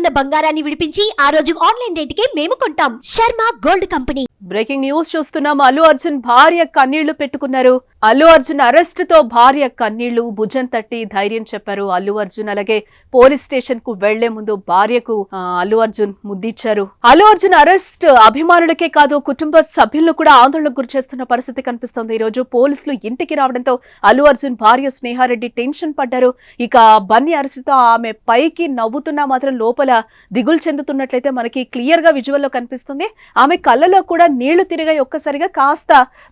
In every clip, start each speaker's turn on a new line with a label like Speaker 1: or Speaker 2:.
Speaker 1: ఉన్న బంగారాన్ని విడిపించి ఆ రోజు ఆన్లైన్ రేటుకే మేము కొంటాం. Sharma gold company.
Speaker 2: Breaking news చూస్తున్నాం. అల్లు అర్జున్ భార్య కన్నీళ్లు పెట్టుకున్నారు. అల్లు అర్జున్ అరెస్ట్ తో భార్య కన్నీళ్లు, భుజం తట్టి ధైర్యం చెప్పారు అల్లు అర్జున్. అలాగే పోలీస్ స్టేషన్ కు వెళ్లే ముందు భార్యకు అల్లు అర్జున్ ముద్దిచ్చారు. అల్లు అర్జున్ అరెస్ట్ అభిమానులకే కాదు, కుటుంబ సభ్యులను కూడా ఆందోళనకు గురి చేస్తున్న పరిస్థితి కనిపిస్తోంది. ఈ రోజు పోలీసులు ఇంటికి రావడంతో అల్లు అర్జున్ భార్య స్నేహారెడ్డి టెన్షన్ పడ్డారు. ఇక బన్నీ అరెస్ట్ తో ఆమె పైకి నవ్వుతున్నా మాత్రం లోపల దిగులు చెందుతున్నట్లయితే మనకి క్లియర్ గా విజువల్ లో కనిపిస్తుంది. ఆమె కళ్ళలో కూడా నీళ్లు తిరిగాయి. ఒక్కసారిగా కాస్త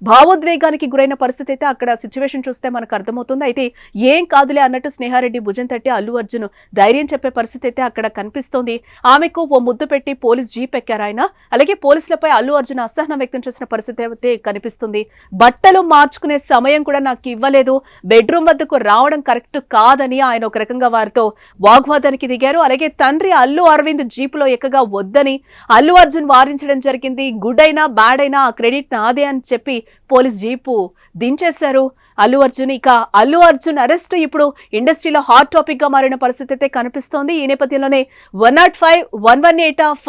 Speaker 2: భావోద్వేగానికి గురైన పరిస్థితి అయితే అక్కడ సిచ్యువేషన్ చూస్తే మనకు అర్థమవుతుంది. అయితే ఏం కాదులే అన్నట్టు స్నేహారెడ్డి భుజం తట్టి అల్లు అర్జున్ ధైర్యం చెప్పే పరిస్థితి అయితే అక్కడ కనిపిస్తోంది. ఆమెకు ఓ ముద్దు పెట్టి పోలీస్ జీప్ ఎక్కారు ఆయన. అలాగే పోలీసులపై అల్లు అర్జున్ అసహనం వ్యక్తం చేసిన పరిస్థితి అయితే కనిపిస్తుంది. బట్టలు మార్చుకునే సమయం కూడా నాకు ఇవ్వలేదు, బెడ్రూమ్ వద్దకు రావడం కరెక్ట్ కాదని ఆయన ఒక రకంగా వారితో వాగ్వాదానికి దిగారు. అలాగే తండ్రి అల్లు అరవింద్ జీపులో ఎక్కగా వద్దని అల్లు అర్జున్ వారించడం జరిగింది. గుడ్ అయినా బ్యాడ్ అయినా ఆ క్రెడిట్ నాదే అని చెప్పి పోలీస్ జీపు దించేశారు అల్లు అర్జున్. ఇక అల్లు అర్జున్ అరెస్ట్ ఇప్పుడు ఇండస్ట్రీలో హాట్ టాపిక్ గా మారిన పరిస్థితి అయితే కనిపిస్తోంది. ఈ నేపథ్యంలోనే 105, 118 of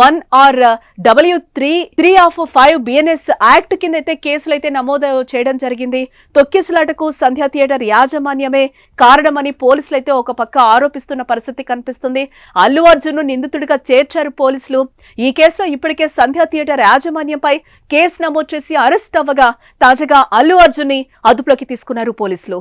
Speaker 2: 1 R W3 of 5 BNS act కింద అయితే కేసులు అయితే నమోదు చేయడం జరిగింది. తొక్కిసలాటకు సంధ్యా థియేటర్ యాజమాన్యమే కారణమని పోలీసులు అయితే ఒక పక్క ఆరోపిస్తున్న పరిస్థితి కనిపిస్తుంది. అల్లు అర్జున్ నిందితుడిగా చేర్చారు పోలీసులు. ఈ కేసులో ఇప్పటికే సంధ్యా థియేటర్ యాజమాన్యంపై కేసు నమోదు చేసి అరెస్ట్ అవ్వగా తాజాగా అల్లు అర్జున్ ని అదుపులోకి తీసుకున్నారు పోలీసులు.